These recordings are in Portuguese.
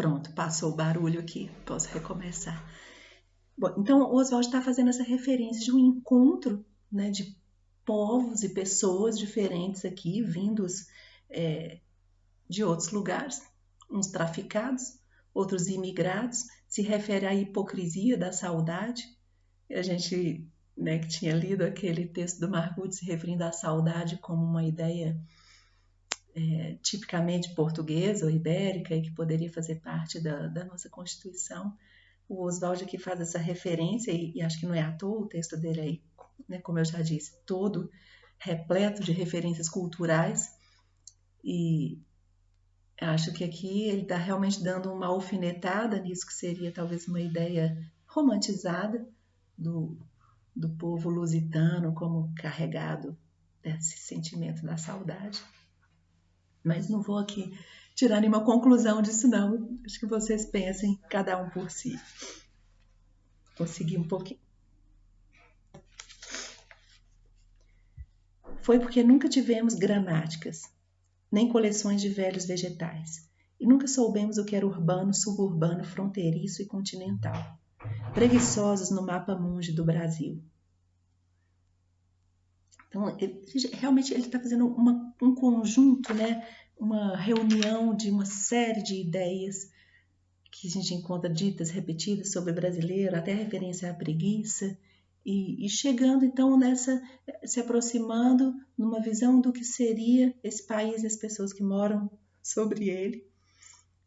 Pronto, passou o barulho aqui, posso recomeçar. Bom, então, o Oswald está fazendo essa referência de um encontro, né, de povos e pessoas diferentes aqui, vindos de outros lugares, uns traficados, outros imigrados, se refere à hipocrisia da saudade. A gente, né, que tinha lido aquele texto do Margudes se referindo à saudade como uma ideia tipicamente portuguesa ou ibérica e que poderia fazer parte da nossa Constituição. O Oswald aqui faz essa referência e acho que não é à toa o texto dele aí, né, como eu já disse, todo repleto de referências culturais, e acho que aqui ele está realmente dando uma alfinetada nisso que seria talvez uma ideia romantizada do povo lusitano como carregado desse sentimento da saudade. Mas não vou aqui tirar nenhuma conclusão disso não, acho que vocês pensem cada um por si. Vou seguir um pouquinho. Foi porque nunca tivemos gramáticas, nem coleções de velhos vegetais, e nunca soubemos o que era urbano, suburbano, fronteiriço e continental, preguiçosos no mapa mundi do Brasil. Então, realmente ele está fazendo um conjunto, né, uma reunião de uma série de ideias que a gente encontra ditas, repetidas sobre o brasileiro, até referência à preguiça, e chegando então se aproximando numa visão do que seria esse país e as pessoas que moram sobre ele.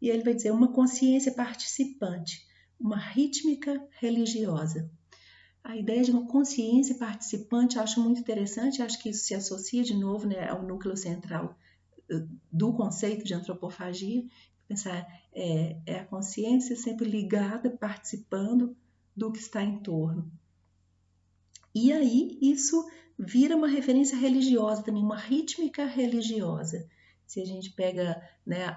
E ele vai dizer uma consciência participante, uma rítmica religiosa. A ideia de uma consciência participante eu acho muito interessante, acho que isso se associa de novo, né, ao núcleo central do conceito de antropofagia. Pensar a consciência sempre ligada, participando do que está em torno. E aí isso vira uma referência religiosa também, uma rítmica religiosa. Se a gente pega, né,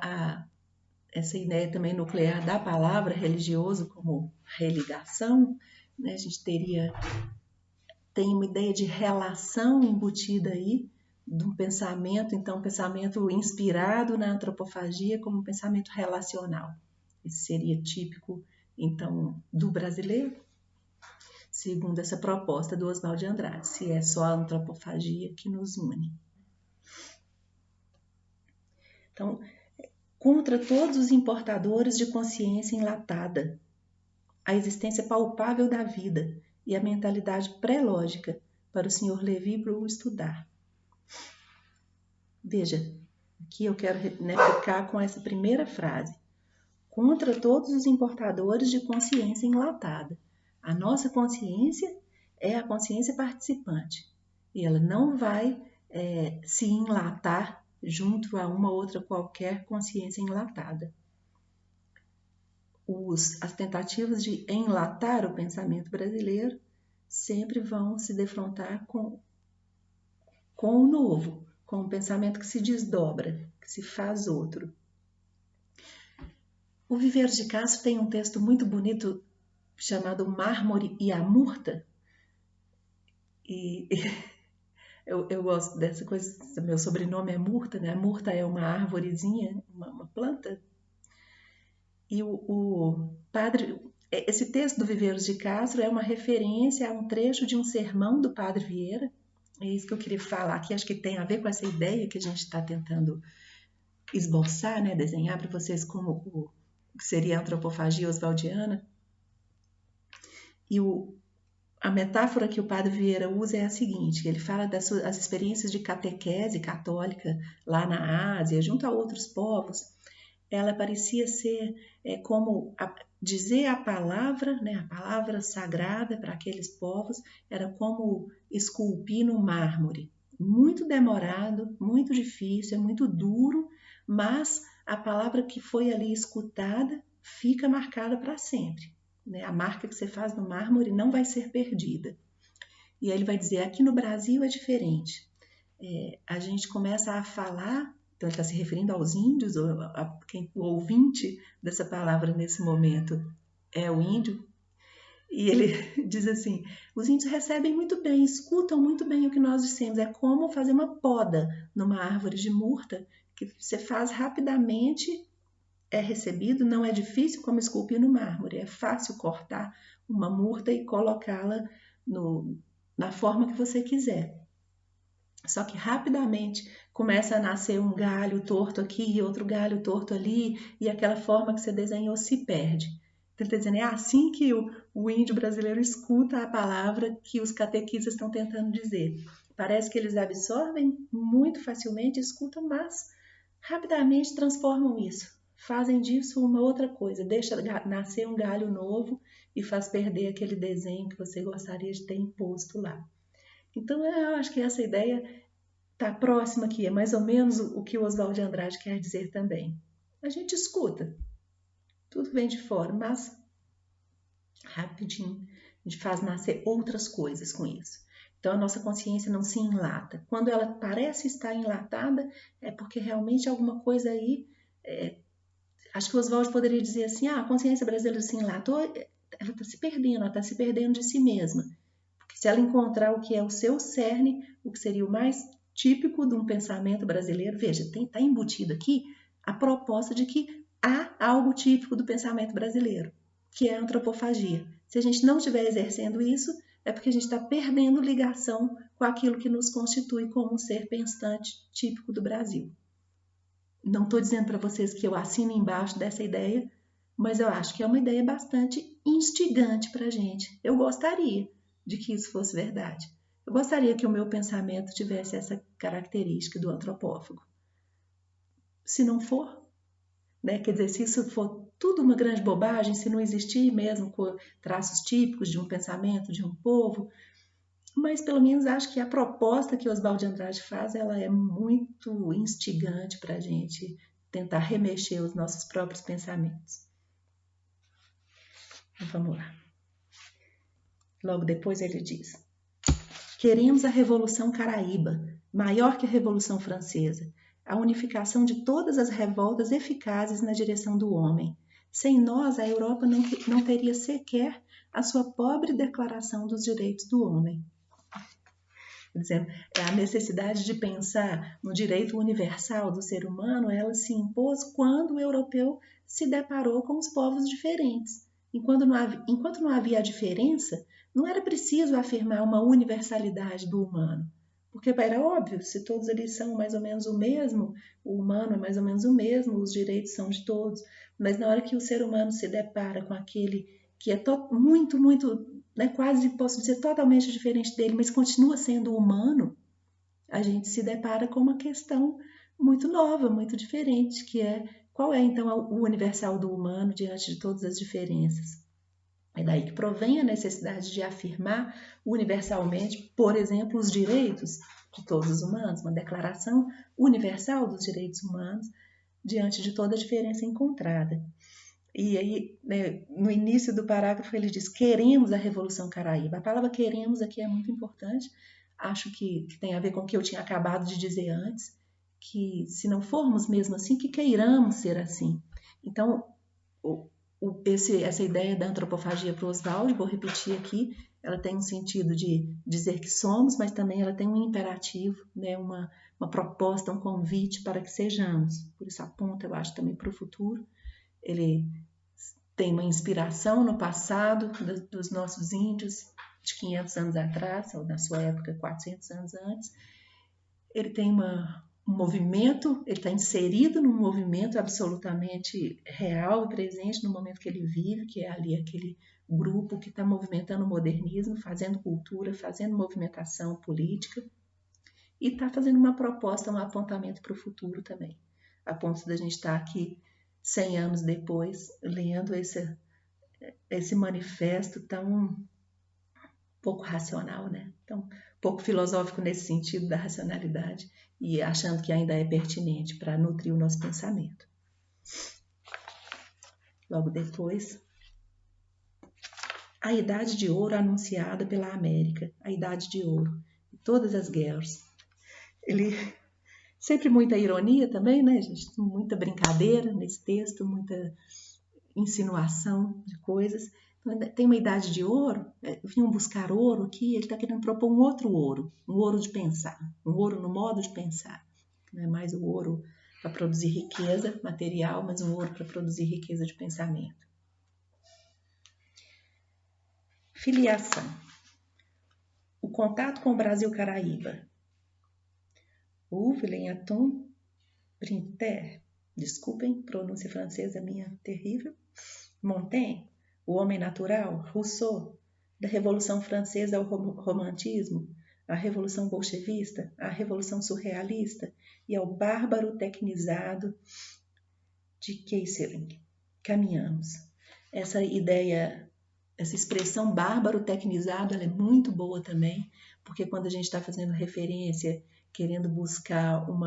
essa ideia também nuclear da palavra religioso como religação, né, a gente tem uma ideia de relação embutida aí, de um pensamento, então um pensamento inspirado na antropofagia como um pensamento relacional. Isso seria típico, então, do brasileiro, segundo essa proposta do Oswald de Andrade, se é só a antropofagia que nos une. Então, contra todos os importadores de consciência enlatada, a existência palpável da vida e a mentalidade pré-lógica para o Sr. Lévi-Brul estudar. Veja, aqui eu quero ficar com essa primeira frase. Contra todos os importadores de consciência enlatada. A nossa consciência é a consciência participante. E ela não vai se enlatar junto a uma outra qualquer consciência enlatada. As tentativas de enlatar o pensamento brasileiro sempre vão se defrontar com o novo, com um pensamento que se desdobra, que se faz outro. O Viveiros de Castro tem um texto muito bonito chamado Mármore e a Murta. E eu gosto dessa coisa, meu sobrenome é Murta, né? A murta é uma árvorezinha, uma planta. E o padre, esse texto do Viveiros de Castro é uma referência a um trecho de um sermão do Padre Vieira. É isso que eu queria falar aqui, acho que tem a ver com essa ideia que a gente está tentando esboçar, né, desenhar para vocês como o que seria a antropofagia oswaldiana. E a metáfora que o Padre Vieira usa é a seguinte, ele fala das suas experiências de catequese católica lá na Ásia, junto a outros povos. Ela parecia ser como dizer a palavra, né, a palavra sagrada para aqueles povos, era como esculpir no mármore. Muito demorado, muito difícil, é muito duro, mas a palavra que foi ali escutada fica marcada para sempre. Né? A marca que você faz no mármore não vai ser perdida. E aí ele vai dizer, aqui no Brasil é diferente. A gente começa a falar, então ele está se referindo aos índios, o ouvinte dessa palavra nesse momento é o índio, e ele diz assim, os índios recebem muito bem, escutam muito bem o que nós dissemos, é como fazer uma poda numa árvore de murta, que você faz rapidamente é recebido, não é difícil como esculpir no mármore, é fácil cortar uma murta e colocá-la na forma que você quiser. Só que rapidamente começa a nascer um galho torto aqui e outro galho torto ali, e aquela forma que você desenhou se perde. Então, ele está dizendo, é assim que o índio brasileiro escuta a palavra que os catequistas estão tentando dizer. Parece que eles absorvem muito facilmente, escutam, mas rapidamente transformam isso. Fazem disso uma outra coisa, deixa nascer um galho novo e faz perder aquele desenho que você gostaria de ter imposto lá. Então, eu acho que essa ideia está próxima aqui, é mais ou menos o que o Oswald de Andrade quer dizer também. A gente escuta, tudo vem de fora, mas rapidinho a gente faz nascer outras coisas com isso. Então, a nossa consciência não se enlata. Quando ela parece estar enlatada, é porque realmente alguma coisa aí... acho que o Oswald poderia dizer assim, a consciência brasileira se enlatou, ela está se perdendo, ela está se perdendo de si mesma. Porque se ela encontrar o que é o seu cerne, o que seria o mais típico de um pensamento brasileiro, veja, está embutido aqui a proposta de que há algo típico do pensamento brasileiro, que é a antropofagia. Se a gente não estiver exercendo isso, é porque a gente está perdendo ligação com aquilo que nos constitui como um ser pensante típico do Brasil. Não estou dizendo para vocês que eu assino embaixo dessa ideia, mas eu acho que é uma ideia bastante instigante para a gente. Eu gostaria de que isso fosse verdade. Eu gostaria que o meu pensamento tivesse essa característica do antropófago. Se não for, né? Quer dizer, se isso for tudo uma grande bobagem, se não existir mesmo traços típicos de um pensamento, de um povo, mas pelo menos acho que a proposta que Oswald de Andrade faz, ela é muito instigante para a gente tentar remexer os nossos próprios pensamentos. Então, vamos lá. Logo depois ele diz: queremos a Revolução Caraíba, maior que a Revolução Francesa, a unificação de todas as revoltas eficazes na direção do homem. Sem nós, a Europa não teria sequer a sua pobre Declaração dos Direitos do Homem. Dizendo, a necessidade de pensar no direito universal do ser humano, ela se impôs quando o europeu se deparou com os povos diferentes. Enquanto não havia a diferença, não era preciso afirmar uma universalidade do humano, porque era óbvio, se todos eles são mais ou menos o mesmo, o humano é mais ou menos o mesmo, os direitos são de todos, mas na hora que o ser humano se depara com aquele que é muito, né, quase posso dizer totalmente diferente dele, mas continua sendo humano, a gente se depara com uma questão muito nova, muito diferente, que é qual é então o universal do humano diante de todas as diferenças. É daí que provém a necessidade de afirmar universalmente, por exemplo, os direitos de todos os humanos, uma declaração universal dos direitos humanos diante de toda a diferença encontrada. E aí, né, no início do parágrafo, ele diz: queremos a Revolução Caraíba. A palavra queremos aqui é muito importante. Acho que tem a ver com o que eu tinha acabado de dizer antes, que se não formos mesmo assim, que queiramos ser assim. Então, essa ideia da antropofagia para o Oswald, vou repetir aqui, ela tem um sentido de dizer que somos, mas também ela tem um imperativo, né, uma proposta, um convite para que sejamos. Por isso aponta, eu acho, também para o futuro. Ele tem uma inspiração no passado dos nossos índios, de 500 anos atrás, ou na sua época 400 anos antes. Ele tem um movimento, ele está inserido num movimento absolutamente real e presente no momento que ele vive, que é ali aquele grupo que está movimentando o modernismo, fazendo cultura, fazendo movimentação política, e está fazendo uma proposta, um apontamento para o futuro também, a ponto da gente estar aqui 100 anos depois, lendo esse manifesto tão pouco racional, né? Tão pouco filosófico nesse sentido da racionalidade, e achando que ainda é pertinente para nutrir o nosso pensamento. Logo depois, a Idade de Ouro anunciada pela América, a Idade de Ouro, e todas as guerras. Ele... Sempre muita ironia também, né, gente? Muita brincadeira nesse texto, muita insinuação de coisas. Então, tem uma idade de ouro, vinham buscar ouro aqui, ele está querendo propor um outro ouro, um ouro de pensar, um ouro no modo de pensar. Não é mais o ouro para produzir riqueza material, mas um ouro para produzir riqueza de pensamento. Filiação. O contato com o Brasil Caraíba. Uve Lenhaton Brinter, desculpem, pronúncia francesa minha terrível. Montaigne, o homem natural. Rousseau, da Revolução Francesa ao romantismo, a Revolução Bolchevista, a Revolução Surrealista e ao bárbaro tecnizado de Kesselring. Caminhamos. Essa ideia, essa expressão bárbaro tecnizado, ela é muito boa também, porque quando a gente está fazendo referência, querendo buscar um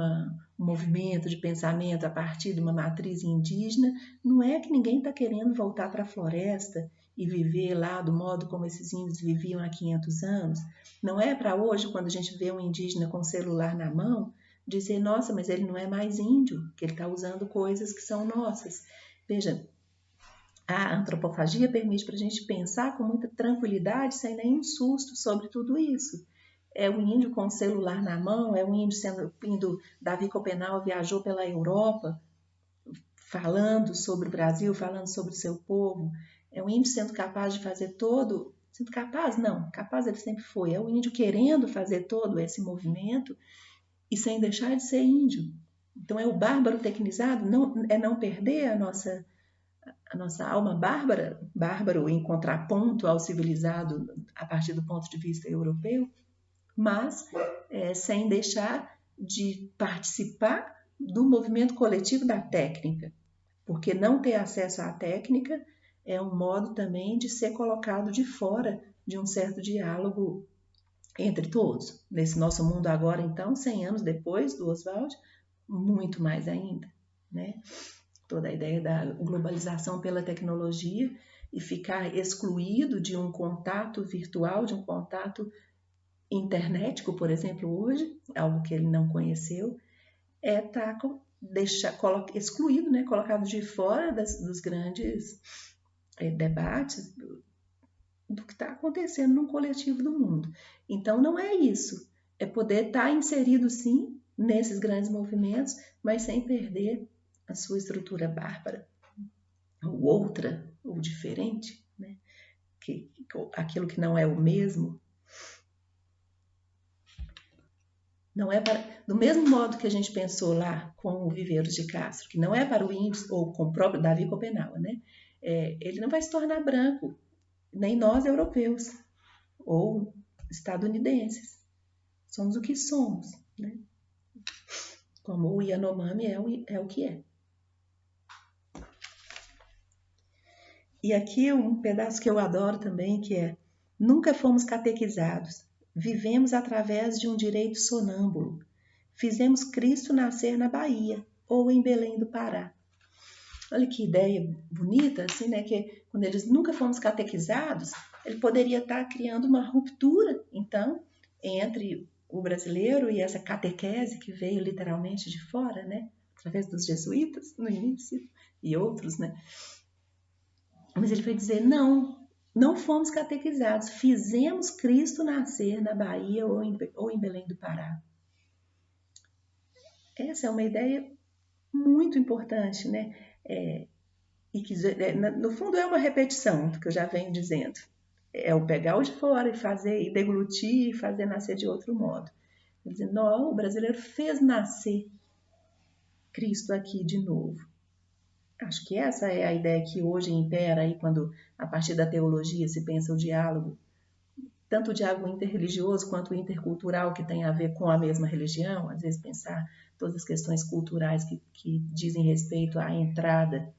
movimento de pensamento a partir de uma matriz indígena, não é que ninguém está querendo voltar para a floresta e viver lá do modo como esses índios viviam há 500 anos. Não é para hoje, quando a gente vê um indígena com celular na mão, dizer, nossa, mas ele não é mais índio, que ele está usando coisas que são nossas. Veja, a antropofagia permite para a gente pensar com muita tranquilidade, sem nenhum susto sobre tudo isso. É o índio com o celular na mão, é o índio Davi Copenau viajou pela Europa, falando sobre o Brasil, falando sobre o seu povo. É o índio sendo capaz de fazer sendo capaz? Não, capaz ele sempre foi. É o índio querendo fazer todo esse movimento e sem deixar de ser índio. Então é o bárbaro tecnizado, não perder a nossa alma bárbara, bárbaro em contraponto ao civilizado a partir do ponto de vista europeu, mas sem deixar de participar do movimento coletivo da técnica, porque não ter acesso à técnica é um modo também de ser colocado de fora de um certo diálogo entre todos. Nesse nosso mundo agora, então, 100 anos depois do Oswald, muito mais ainda, né? Toda a ideia da globalização pela tecnologia e ficar excluído de um contato virtual, de um contato internetico, por exemplo, hoje, algo que ele não conheceu, estar excluído, né? Colocado de fora dos grandes debates do que está acontecendo no coletivo do mundo. Então, não é isso. É poder estar inserido, sim, nesses grandes movimentos, mas sem perder a sua estrutura bárbara, ou outra, ou diferente, né? Aquilo que não é o mesmo. Não é do mesmo modo que a gente pensou lá com o Viveiros de Castro, que não é para o índio, ou com o próprio Davi Copenau, né? Ele não vai se tornar branco, nem nós europeus, ou estadunidenses. Somos o que somos, né? Como o Yanomami é o que é. E aqui um pedaço que eu adoro também, que é: nunca fomos catequizados, vivemos através de um direito sonâmbulo. Fizemos Cristo nascer na Bahia ou em Belém do Pará. Olha que ideia bonita, assim, né? Que quando eles nunca fomos catequizados, ele poderia estar criando uma ruptura, então, entre o brasileiro e essa catequese que veio literalmente de fora, né? Através dos jesuítas no início e outros, né? Mas ele vai dizer, não fomos catequizados, fizemos Cristo nascer na Bahia ou em Belém do Pará. Essa é uma ideia muito importante, né? E que, no fundo, é uma repetição do que eu já venho dizendo. É o pegar o de fora e fazer, e deglutir, e fazer nascer de outro modo. Quer dizer, não, o brasileiro fez nascer Cristo aqui de novo. Acho que essa é a ideia que hoje impera aí quando, a partir da teologia, se pensa o diálogo, tanto o diálogo interreligioso quanto o intercultural, que tem a ver com a mesma religião, às vezes pensar todas as questões culturais que dizem respeito à entrada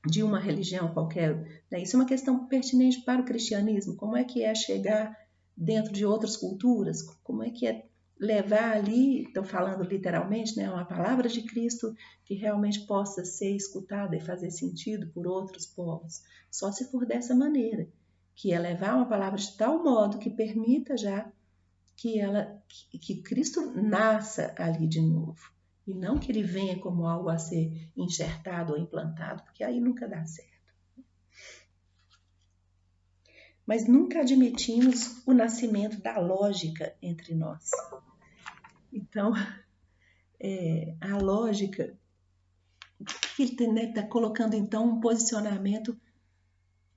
de uma religião qualquer. Né? Isso é uma questão pertinente para o cristianismo. Como é que é chegar dentro de outras culturas? Como é que é levar ali, estou falando literalmente, né, uma palavra de Cristo que realmente possa ser escutada e fazer sentido por outros povos? Só se for dessa maneira, que é levar uma palavra de tal modo que permita já que Cristo nasça ali de novo. E não que ele venha como algo a ser enxertado ou implantado, porque aí nunca dá certo. Mas nunca admitimos o nascimento da lógica entre nós. Então, a lógica, que ele está colocando então um posicionamento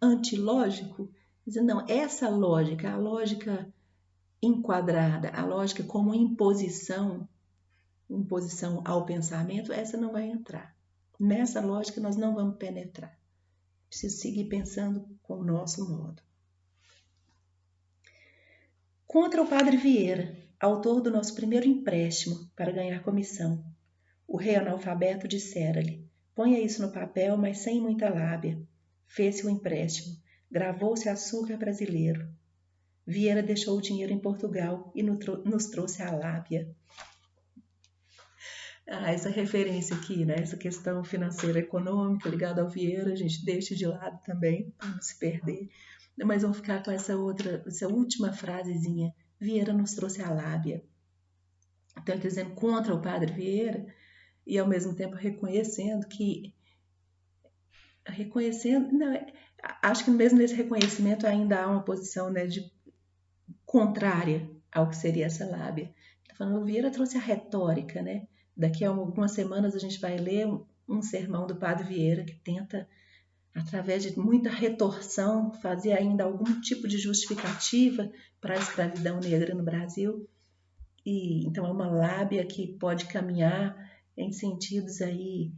antilógico, dizendo, não, essa lógica, a lógica enquadrada, a lógica como imposição ao pensamento, essa não vai entrar. Nessa lógica nós não vamos penetrar. Preciso seguir pensando com o nosso modo. Contra o padre Vieira, autor do nosso primeiro empréstimo para ganhar comissão, o rei analfabeto dissera-lhe: ponha isso no papel, mas sem muita lábia. Fez-se o empréstimo. Gravou-se açúcar brasileiro. Vieira deixou o dinheiro em Portugal e nos trouxe a lábia. Essa referência aqui, né? Essa questão financeira econômica ligada ao Vieira, a gente deixa de lado também, para não se perder. Mas vamos ficar com essa última frasezinha. Vieira nos trouxe a lábia. Então ele está dizendo contra o padre Vieira e ao mesmo tempo reconhecendo que... acho que mesmo nesse reconhecimento ainda há uma posição, né, contrária ao que seria essa lábia. Está falando, o Vieira trouxe a retórica, né? Daqui a algumas semanas a gente vai ler um sermão do padre Vieira que tenta, através de muita retorção, fazer ainda algum tipo de justificativa para a escravidão negra no Brasil. E então é uma lábia que pode caminhar em sentidos aí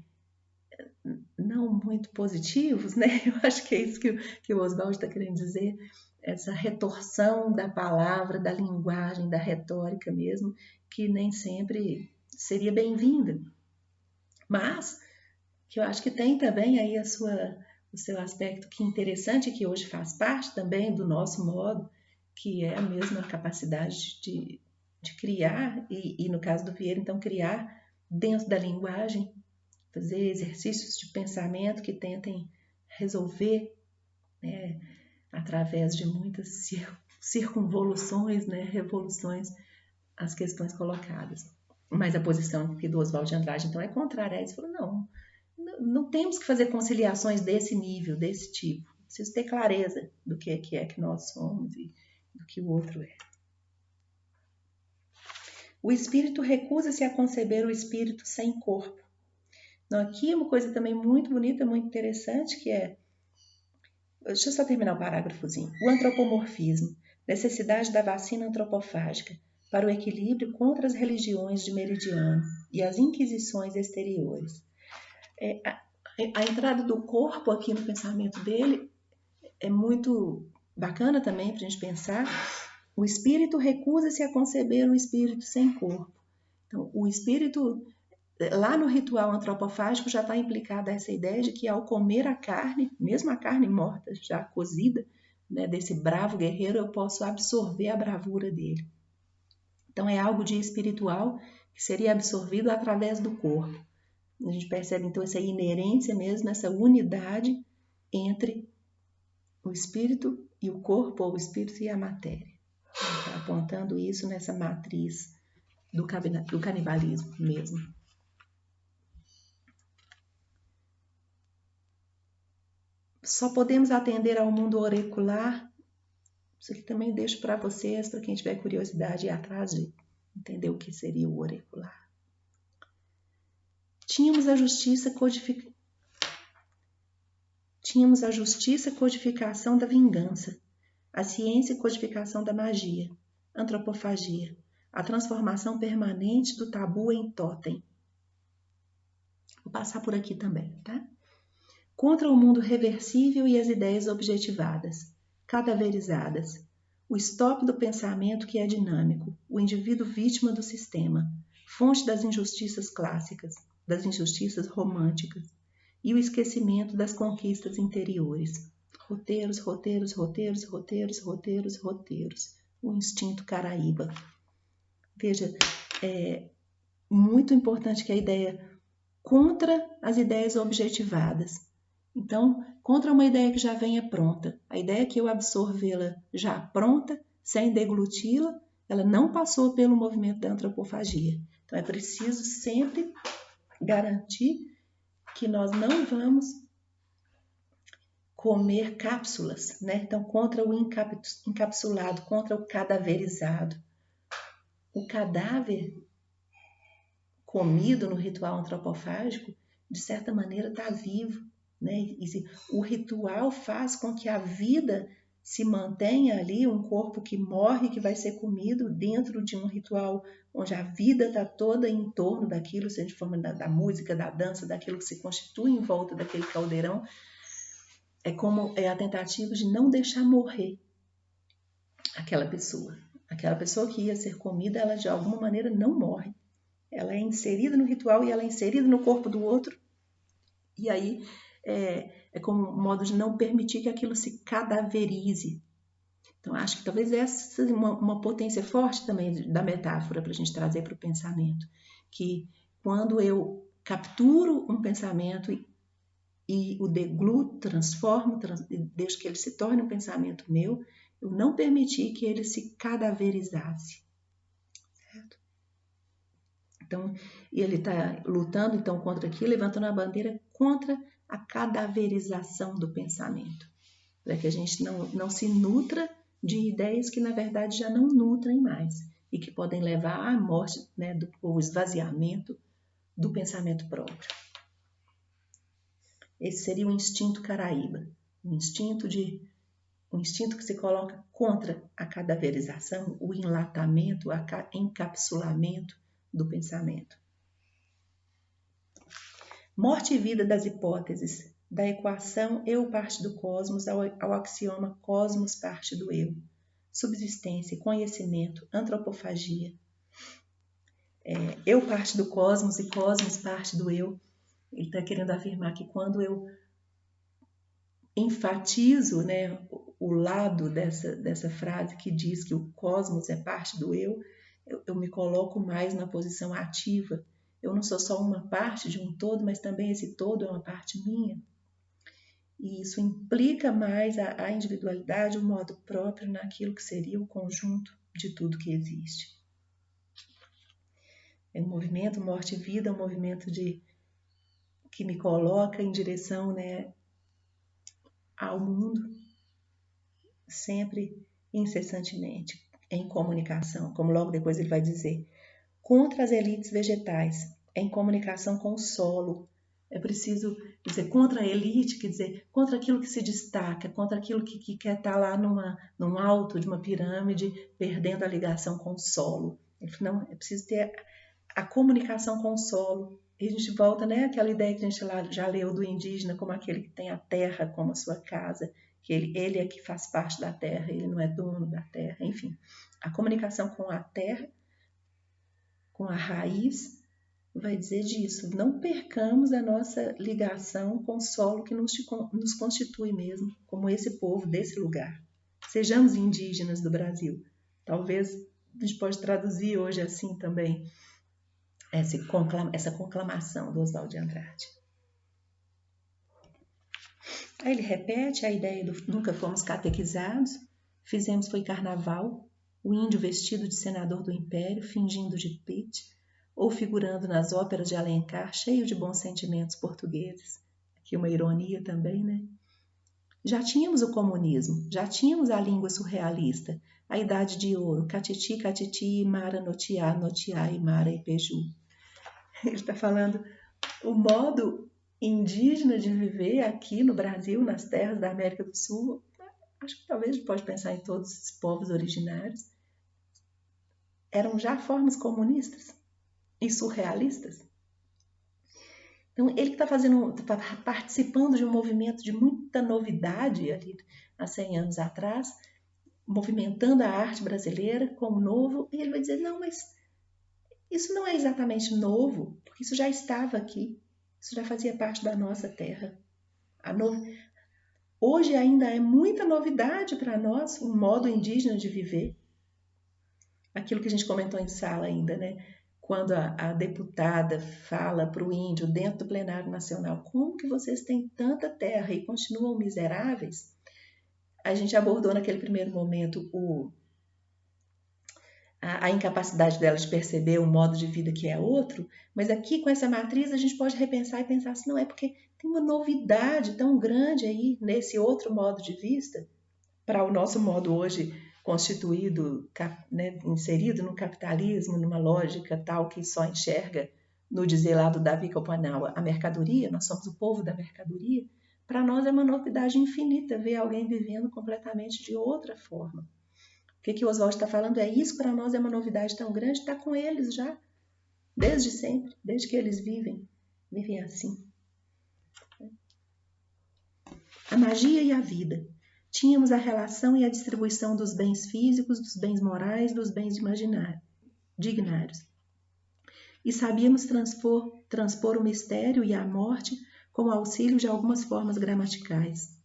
não muito positivos, né? Eu acho que é isso que o Oswald está querendo dizer, essa retorção da palavra, da linguagem, da retórica mesmo, que nem sempre seria bem-vinda. Mas que eu acho que tem também aí o seu aspecto que é interessante, que hoje faz parte também do nosso modo, que é a mesma capacidade de criar, e no caso do Vieira, então, criar dentro da linguagem, fazer exercícios de pensamento que tentem resolver, né, através de muitas circunvoluções, né, revoluções, as questões colocadas. Mas a posição do Oswald de Andrade, então, é contrária a isso. Ele falou, não temos que fazer conciliações desse nível, desse tipo. Preciso ter clareza do que é que nós somos e do que o outro é. O espírito recusa-se a conceber o espírito sem corpo. Então, aqui é uma coisa também muito bonita, muito interessante, que é... Deixa eu só terminar o parágrafozinho. O antropomorfismo, necessidade da vacina antropofágica para o equilíbrio contra as religiões de meridiano e as inquisições exteriores. A entrada do corpo aqui no pensamento dele é muito bacana também para a gente pensar. O espírito recusa-se a conceber o espírito sem corpo. Então, o espírito... Lá no ritual antropofágico já está implicada essa ideia de que ao comer a carne, mesmo a carne morta, já cozida, né, desse bravo guerreiro, eu posso absorver a bravura dele. Então é algo de espiritual que seria absorvido através do corpo. A gente percebe então essa inerência mesmo, essa unidade entre o espírito e o corpo, ou o espírito e a matéria. Está apontando isso nessa matriz do canibalismo mesmo. Só podemos atender ao mundo auricular. Isso aqui também deixo para vocês, para quem tiver curiosidade, ir atrás de entender o que seria o auricular. Tínhamos a justiça codificação da vingança, a ciência codificação da magia, antropofagia, a transformação permanente do tabu em totem. Vou passar por aqui também, tá? Contra o mundo reversível e as ideias objetivadas, cadaverizadas, o stop do pensamento que é dinâmico, o indivíduo vítima do sistema, fonte das injustiças clássicas, das injustiças românticas, e o esquecimento das conquistas interiores. Roteiros, roteiros, roteiros, roteiros, roteiros, roteiros. O instinto caraíba. Veja, é muito importante que a ideia contra as ideias objetivadas. Então, contra uma ideia que já venha pronta. A ideia que eu absorvê-la já pronta, sem degluti-la, ela não passou pelo movimento da antropofagia. Então, é preciso sempre garantir que nós não vamos comer cápsulas, né? Então, contra o encapsulado, contra o cadaverizado. O cadáver, comido no ritual antropofágico, de certa maneira está vivo, né? O ritual faz com que a vida se mantenha ali, um corpo que morre, que vai ser comido dentro de um ritual onde a vida está toda em torno daquilo, seja de forma da música, da dança, daquilo que se constitui em volta daquele caldeirão. É a tentativa de não deixar morrer aquela pessoa. Aquela pessoa que ia ser comida, ela de alguma maneira não morre. Ela é inserida no ritual e ela é inserida no corpo do outro. E aí é como um modo de não permitir que aquilo se cadaverize. Então, acho que talvez essa seja uma potência forte também da metáfora para a gente trazer para o pensamento. Que quando eu capturo um pensamento e o degluto, transformo, deixo que ele se torne um pensamento meu, eu não permiti que ele se cadaverizasse. Certo? Então, ele está lutando então contra aquilo, levantando a bandeira contra a cadaverização do pensamento, para que a gente não se nutra de ideias que na verdade já não nutrem mais e que podem levar à morte, né, ou esvaziamento do pensamento próprio. Esse seria o instinto caraíba, um instinto que se coloca contra a cadaverização, o enlatamento, o encapsulamento do pensamento. Morte e vida das hipóteses, da equação eu parte do cosmos ao axioma cosmos parte do eu. Subsistência, conhecimento, antropofagia. Eu parte do cosmos e cosmos parte do eu. Ele está querendo afirmar que quando eu enfatizo, né, o lado dessa frase que diz que o cosmos é parte do eu me coloco mais na posição ativa. Eu não sou só uma parte de um todo, mas também esse todo é uma parte minha. E isso implica mais a individualidade, o modo próprio naquilo que seria o conjunto de tudo que existe. É um movimento morte e vida, um movimento que me coloca em direção, né, ao mundo, sempre incessantemente, em comunicação, como logo depois ele vai dizer, contra as elites vegetais, em comunicação com o solo. É preciso dizer contra a elite, quer dizer, contra aquilo que se destaca, contra aquilo que quer estar lá num alto de uma pirâmide, perdendo a ligação com o solo. Não, é preciso ter a comunicação com o solo. E a gente volta, né, àquela ideia que a gente já leu do indígena como aquele que tem a terra como a sua casa, que ele é que faz parte da terra, ele não é dono da terra, enfim. A comunicação com a terra, com a raiz, vai dizer disso. Não percamos a nossa ligação com o solo que nos constitui mesmo, como esse povo desse lugar. Sejamos indígenas do Brasil. Talvez a gente pode traduzir hoje assim também essa conclamação do Oswald de Andrade. Aí ele repete a ideia do nunca fomos catequizados, fizemos foi carnaval, o índio vestido de senador do império, fingindo de Pitt, ou figurando nas óperas de Alencar, cheio de bons sentimentos portugueses. Aqui uma ironia também, né? Já tínhamos o comunismo, já tínhamos a língua surrealista, a idade de ouro, catiti, catiti, mara, notiá, notiá, imara e peju. Ele está falando o modo indígena de viver aqui no Brasil, nas terras da América do Sul. Acho que talvez a gente pode pensar em todos esses povos originários. Eram já formas comunistas e surrealistas. Então, ele está participando de um movimento de muita novidade ali há 100 anos atrás, movimentando a arte brasileira como novo, e ele vai dizer, não, mas isso não é exatamente novo, porque isso já estava aqui, isso já fazia parte da nossa terra. Hoje ainda é muita novidade para nós, um modo indígena de viver. Aquilo que a gente comentou em sala ainda, né? Quando a deputada fala para o índio dentro do plenário nacional, como que vocês têm tanta terra e continuam miseráveis? A gente abordou naquele primeiro momento a incapacidade dela de perceber o modo de vida que é outro, mas aqui com essa matriz a gente pode repensar e pensar assim, não é porque tem uma novidade tão grande aí nesse outro modo de vista, para o nosso modo hoje constituído, né, inserido no capitalismo, numa lógica tal que só enxerga no dizer lá do Davi Koponawa, a mercadoria, nós somos o povo da mercadoria, para nós é uma novidade infinita ver alguém vivendo completamente de outra forma. O que o Oswald está falando é isso, para nós é uma novidade tão grande, está com eles já, desde sempre, desde que eles vivem assim. A magia e a vida. Tínhamos a relação e a distribuição dos bens físicos, dos bens morais, dos bens dignários. E sabíamos transpor o mistério e a morte com o auxílio de algumas formas gramaticais.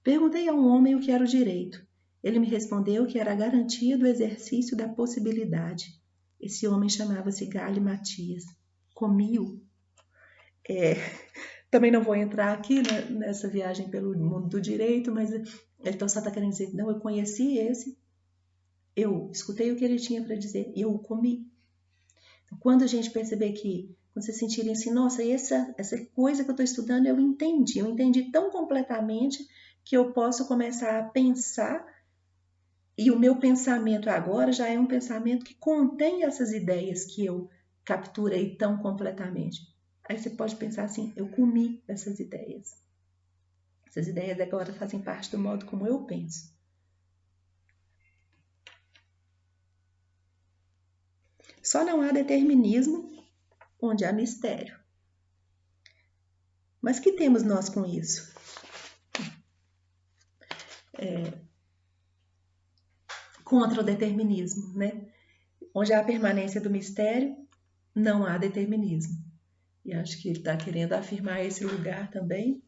Perguntei a um homem o que era o direito. Ele me respondeu que era a garantia do exercício da possibilidade. Esse homem chamava-se Gali Matias. Comi-o. Também não vou entrar aqui nessa viagem pelo mundo do direito, mas ele então só está querendo dizer, não, eu conheci esse, eu escutei o que ele tinha para dizer e eu o comi. Então, quando a gente perceber que, quando vocês sentirem assim, nossa, essa coisa que eu estou estudando eu entendi tão completamente que eu posso começar a pensar, e o meu pensamento agora já é um pensamento que contém essas ideias que eu capturei tão completamente. Aí você pode pensar assim, eu comi essas ideias. Essas ideias agora fazem parte do modo como eu penso. Só não há determinismo onde há mistério. Mas que temos nós com isso? Contra o determinismo, né? Onde há a permanência do mistério, não há determinismo. E acho que ele está querendo afirmar esse lugar também,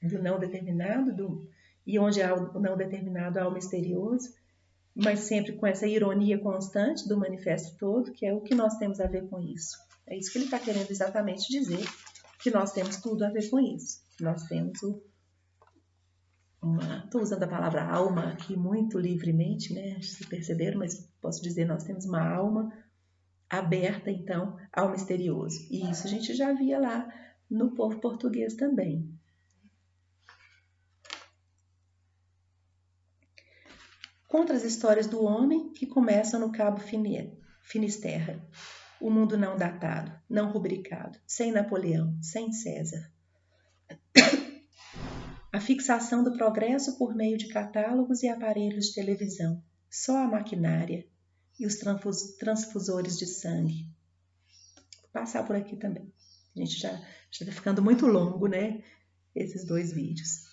do não determinado, e onde há o não determinado, há o misterioso, mas sempre com essa ironia constante do manifesto todo, que é o que nós temos a ver com isso. É isso que ele está querendo exatamente dizer, que nós temos tudo a ver com isso. Nós temos estou usando a palavra alma aqui muito livremente, né? Vocês perceberam, mas posso dizer, nós temos uma alma aberta, então, ao misterioso. E isso a gente já via lá no povo português também. Contra as histórias do homem que começam no Cabo Finisterra, o mundo não datado, não rubricado, sem Napoleão, sem César. A fixação do progresso por meio de catálogos e aparelhos de televisão, só a maquinária e os transfusores de sangue. Vou passar por aqui também. A gente já está ficando muito longo, né? Esses dois vídeos.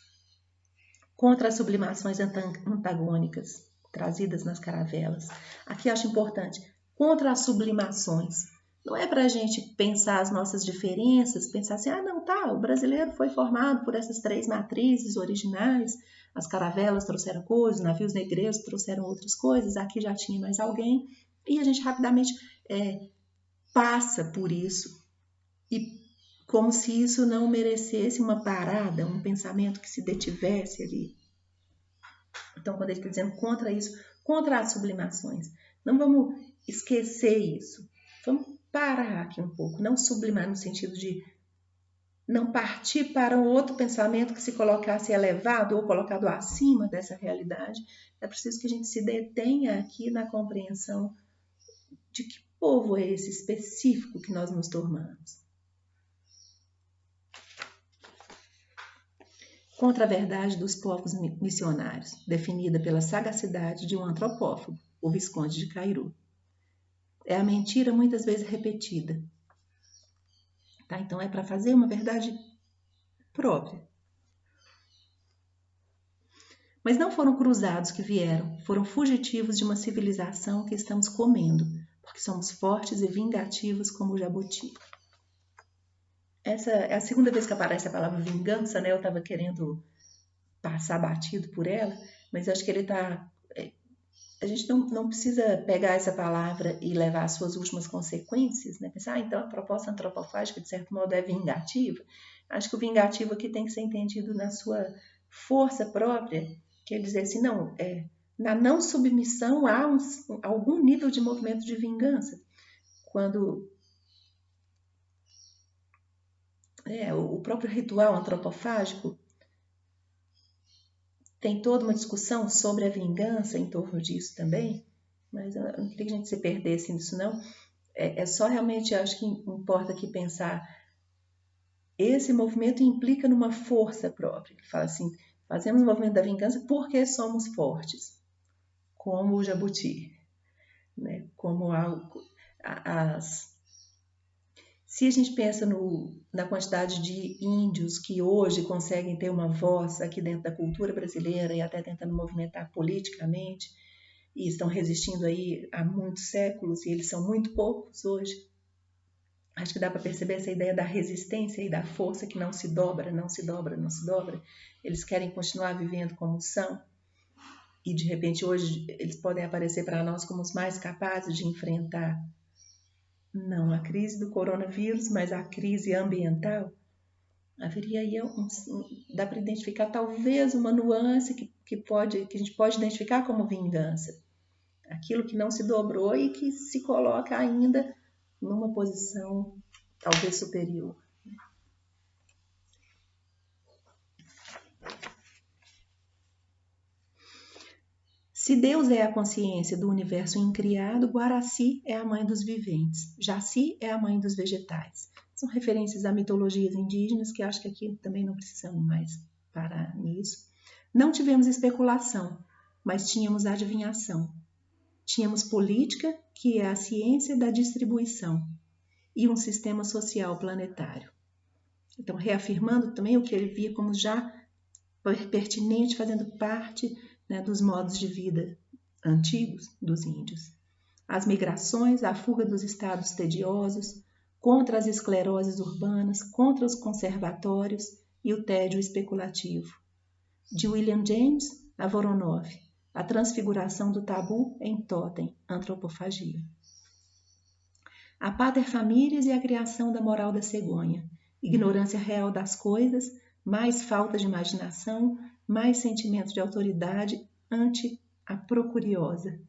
Contra as sublimações antagônicas trazidas nas caravelas. Aqui acho importante. Contra as sublimações. Não é para a gente pensar as nossas diferenças, pensar assim, não, tá, o brasileiro foi formado por essas 3 matrizes originais, as caravelas trouxeram coisas, os navios negreiros trouxeram outras coisas, aqui já tinha mais alguém, e a gente rapidamente passa por isso, e como se isso não merecesse uma parada, um pensamento que se detivesse ali. Então, quando ele está dizendo contra isso, contra as sublimações, não vamos esquecer isso, vamos parar aqui um pouco, não sublimar no sentido de não partir para um outro pensamento que se colocasse elevado ou colocado acima dessa realidade. É preciso que a gente se detenha aqui na compreensão de que povo é esse específico que nós nos tornamos. Contra a verdade dos povos missionários, definida pela sagacidade de um antropófago, o Visconde de Cairu. É a mentira muitas vezes repetida. Tá? Então é para fazer uma verdade própria. Mas não foram cruzados que vieram, foram fugitivos de uma civilização que estamos comendo, porque somos fortes e vingativos como o jabuti. Essa é a segunda vez que aparece a palavra vingança, né? Eu estava querendo passar batido por ela, mas acho que ele está... A gente não precisa pegar essa palavra e levar as suas últimas consequências, né? Pensar, então a proposta antropofágica, de certo modo, é vingativa. Acho que o vingativo aqui tem que ser entendido na sua força própria, que é dizer assim, não, na não submissão há algum nível de movimento de vingança. Quando o próprio ritual antropofágico tem toda uma discussão sobre a vingança em torno disso também, mas eu não queria que a gente se perdesse nisso, não. É só realmente, acho que importa aqui pensar, esse movimento implica numa força própria. Ele fala assim, fazemos o movimento da vingança porque somos fortes, como o jabuti, né? Como se a gente pensa na quantidade de índios que hoje conseguem ter uma voz aqui dentro da cultura brasileira e até tentando movimentar politicamente, e estão resistindo aí há muitos séculos, e eles são muito poucos hoje, acho que dá para perceber essa ideia da resistência e da força que não se dobra, não se dobra, não se dobra. Eles querem continuar vivendo como são, e de repente hoje eles podem aparecer para nós como os mais capazes de enfrentar não a crise do coronavírus, mas a crise ambiental. Haveria aí dá para identificar talvez uma nuance que a gente pode identificar como vingança. Aquilo que não se dobrou e que se coloca ainda numa posição talvez superior. Se Deus é a consciência do universo incriado, Guaraci é a mãe dos viventes, Jaci é a mãe dos vegetais. São referências a mitologias indígenas que acho que aqui também não precisamos mais parar nisso. Não tivemos especulação, mas tínhamos adivinhação. Tínhamos política, que é a ciência da distribuição, e um sistema social planetário. Então, reafirmando também o que ele via como já pertinente, fazendo parte, né, dos modos de vida antigos dos índios. As migrações, a fuga dos estados tediosos, contra as escleroses urbanas, contra os conservatórios e o tédio especulativo. De William James a Voronov, a transfiguração do tabu em totem, antropofagia. A paterfamílias e a criação da moral da cegonha, ignorância real das coisas, mais falta de imaginação, mais sentimento de autoridade ante a procuriosa.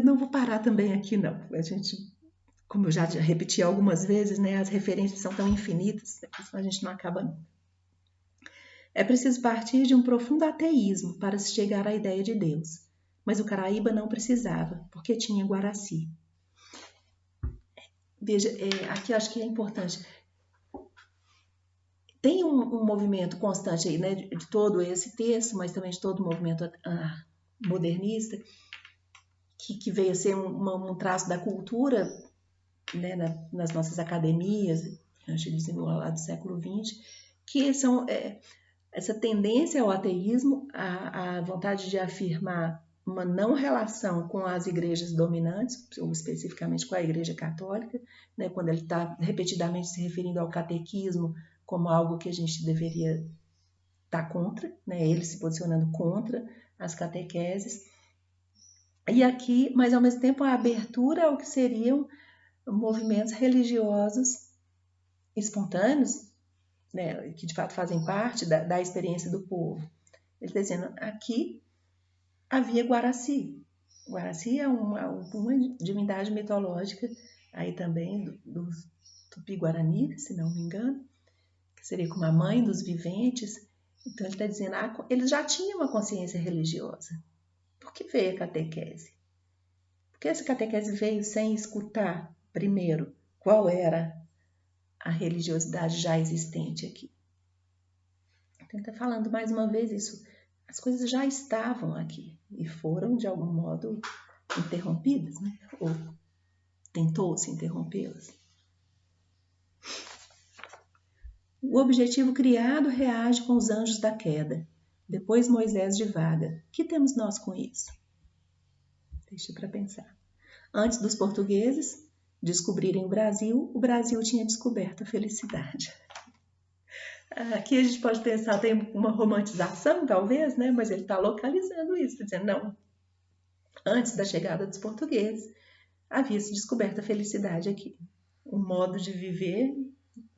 Não vou parar também aqui, não. A gente, como eu já repeti algumas vezes, né, as referências são tão infinitas, que a gente não acaba nunca. É preciso partir de um profundo ateísmo para se chegar à ideia de Deus. Mas o Caraíba não precisava, porque tinha Guaraci. Veja, aqui acho que é importante. Tem um movimento constante aí, né, de todo esse texto, mas também de todo o movimento modernista, que veio a ser um traço da cultura, né, nas nossas academias, antes de desenrolar do século XX, que são essa tendência ao ateísmo, a vontade de afirmar uma não relação com as igrejas dominantes, ou especificamente com a Igreja Católica, né, quando ele está repetidamente se referindo ao catequismo como algo que a gente deveria estar contra, né, ele se posicionando contra as catequeses. E aqui, mas ao mesmo tempo, a abertura ao que seriam movimentos religiosos espontâneos, né, que de fato fazem parte da experiência do povo. Ele está dizendo, aqui havia Guaraci. Guaraci é uma divindade mitológica aí também do Tupi-Guarani, se não me engano, que seria como a mãe dos viventes. Então ele está dizendo, eles já tinham uma consciência religiosa. Por que veio a catequese? Porque essa catequese veio sem escutar, primeiro, qual era a religiosidade já existente aqui. Então ele está falando mais uma vez isso. As coisas já estavam aqui e foram, de algum modo, interrompidas, né? Ou tentou-se interrompê-las. O objetivo criado reage com os anjos da queda. Depois Moisés divaga. Que temos nós com isso? Deixa para pensar. Antes dos portugueses descobrirem o Brasil tinha descoberto a felicidade. Aqui a gente pode pensar, tem uma romantização talvez, né? Mas ele está localizando isso, tá dizendo, não, antes da chegada dos portugueses, havia-se descoberto a felicidade aqui. Um modo de viver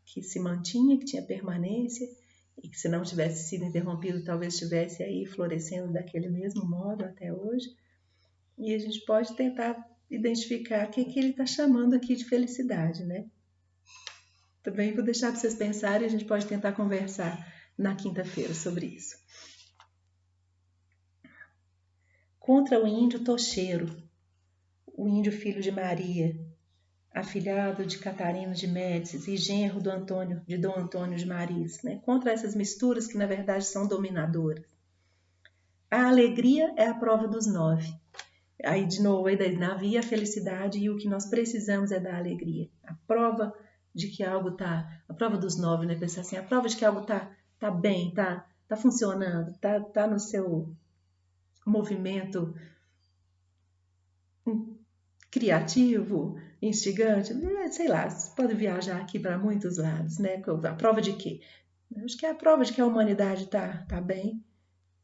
que se mantinha, que tinha permanência, e que se não tivesse sido interrompido, talvez estivesse aí florescendo daquele mesmo modo até hoje. E a gente pode tentar identificar o que ele está chamando aqui de felicidade, né? Também vou deixar para vocês pensarem, a gente pode tentar conversar na quinta-feira sobre isso. contra o índio Tocheiro, o índio filho de Maria, afilhado de Catarina de Médicis e genro de Dom Antônio de Maris, né? Contra essas misturas que na verdade são dominadoras. A alegria é a prova dos 9. Aí de novo, havia a felicidade e o que nós precisamos é da alegria. A prova de que algo tá, a prova dos 9, né? Pensar assim, a prova de que algo tá bem, tá funcionando, tá no seu movimento criativo, instigante, sei lá, você pode viajar aqui para muitos lados, né? A prova de quê? Acho que a prova de que a humanidade tá bem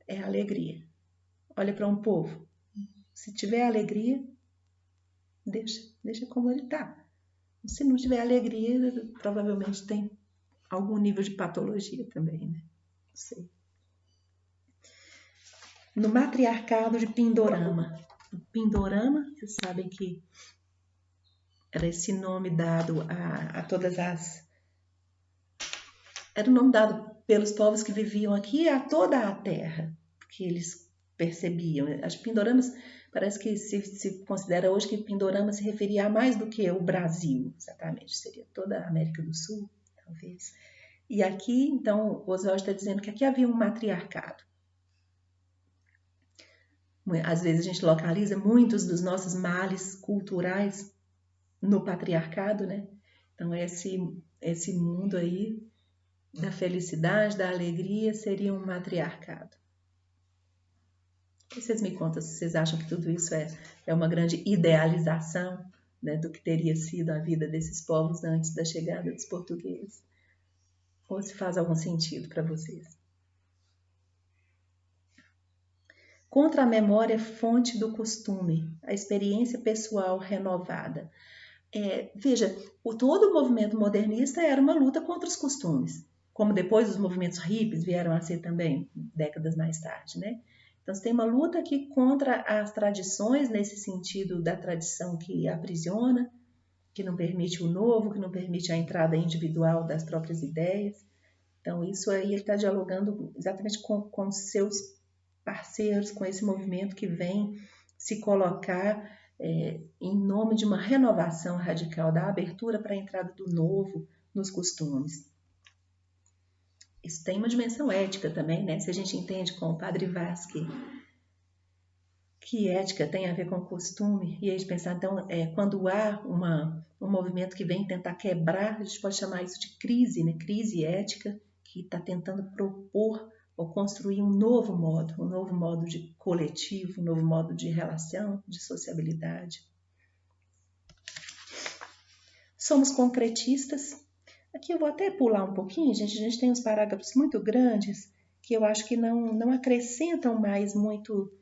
é a alegria. Olha para um povo, se tiver alegria, deixa como ele tá. Se não tiver alegria, provavelmente tem algum nível de patologia também, né? Não sei. No matriarcado de Pindorama. Pindorama, vocês sabem que era esse nome dado a todas as... Era o nome dado pelos povos que viviam aqui a toda a terra, que eles percebiam. As Pindoramas, parece que se considera hoje que Pindorama se referia a mais do que o Brasil, exatamente. Seria toda a América do Sul, talvez. E aqui, então, o Oswald está dizendo que aqui havia um matriarcado. Às vezes a gente localiza muitos dos nossos males culturais no patriarcado, né? Então, esse mundo aí da felicidade, da alegria, seria um matriarcado. E vocês me contam se vocês acham que tudo isso é uma grande idealização, né, do que teria sido a vida desses povos antes da chegada dos portugueses. Ou se faz algum sentido para vocês. Contra a memória fonte do costume, a experiência pessoal renovada. Veja, todo o movimento modernista era uma luta contra os costumes, como depois os movimentos hippies vieram a ser também, décadas mais tarde, né? Então, você tem uma luta aqui contra as tradições, nesse sentido da tradição que aprisiona, que não permite o novo, que não permite a entrada individual das próprias ideias. Então, isso aí ele está dialogando exatamente com seus parceiros, com esse movimento que vem se colocar em nome de uma renovação radical, da abertura para a entrada do novo nos costumes. Isso tem uma dimensão ética também, né? Se a gente entende com o Padre Vaz que ética tem a ver com costume, e a gente pensar, então, quando há um movimento que vem tentar quebrar, a gente pode chamar isso de crise, né? Crise ética, que está tentando propor ou construir um novo modo de coletivo, um novo modo de relação, de sociabilidade. Somos concretistas. Aqui eu vou até pular um pouquinho, gente. A gente tem uns parágrafos muito grandes que eu acho que não acrescentam mais muito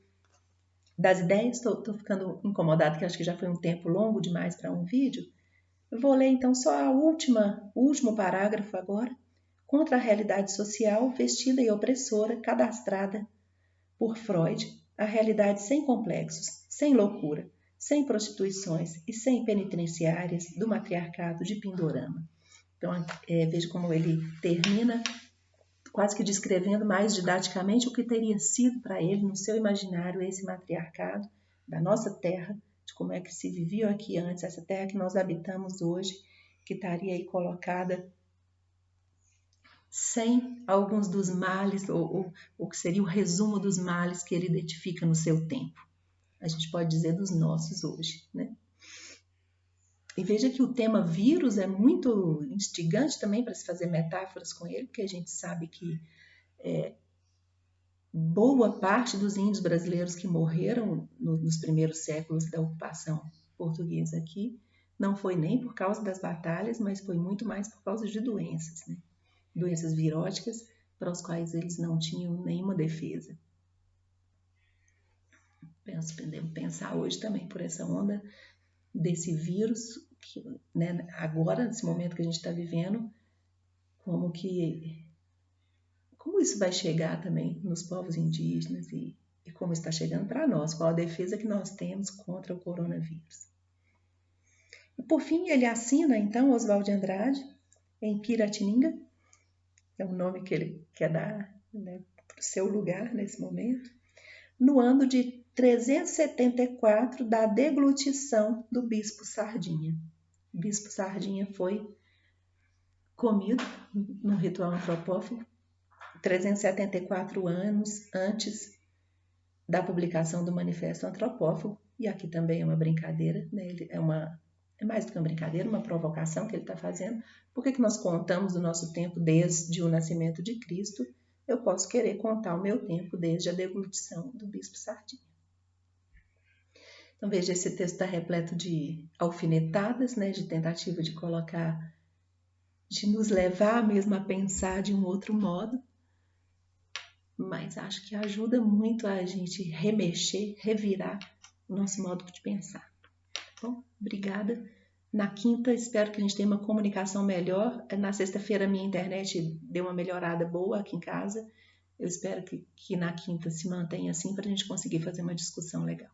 das ideias. Estou ficando incomodada, que acho que já foi um tempo longo demais para um vídeo. Eu vou ler então só o último parágrafo agora. Contra a realidade social, vestida e opressora, cadastrada por Freud, a realidade sem complexos, sem loucura, sem prostituições e sem penitenciárias do matriarcado de Pindorama. Então, veja como ele termina quase que descrevendo mais didaticamente o que teria sido para ele, no seu imaginário, esse matriarcado da nossa terra, de como é que se vivia aqui antes, essa terra que nós habitamos hoje, que estaria aí colocada sem alguns dos males, ou que seria o resumo dos males que ele identifica no seu tempo. A gente pode dizer dos nossos hoje, né? E veja que o tema vírus é muito instigante também para se fazer metáforas com ele, porque a gente sabe que boa parte dos índios brasileiros que morreram nos primeiros séculos da ocupação portuguesa aqui não foi nem por causa das batalhas, mas foi muito mais por causa de doenças, né? Doenças viróticas para os quais eles não tinham nenhuma defesa. Podemos pensar hoje também por essa onda desse vírus, que, né, agora, nesse momento que a gente está vivendo, como isso vai chegar também nos povos indígenas e como está chegando para nós, qual a defesa que nós temos contra o coronavírus. E por fim, ele assina, então, Oswald de Andrade, em Piratininga, é o nome que ele quer dar, né, para o seu lugar nesse momento, no ano de 374 da deglutição do Bispo Sardinha. O Bispo Sardinha foi comido no ritual antropófago 374 anos antes da publicação do Manifesto Antropófago, e aqui também é uma brincadeira, né? É mais do que uma brincadeira, uma provocação que ele está fazendo. Por que nós contamos o nosso tempo desde o nascimento de Cristo? Eu posso querer contar o meu tempo desde a deglutição do Bispo Sardinha. Então veja, esse texto está repleto de alfinetadas, né? De tentativa de colocar, de nos levar mesmo a pensar de um outro modo, mas acho que ajuda muito a gente remexer, revirar o nosso modo de pensar. Bom, obrigada. Na quinta, espero que a gente tenha uma comunicação melhor. Na sexta-feira, minha internet deu uma melhorada boa aqui em casa. Eu espero que na quinta se mantenha assim para a gente conseguir fazer uma discussão legal.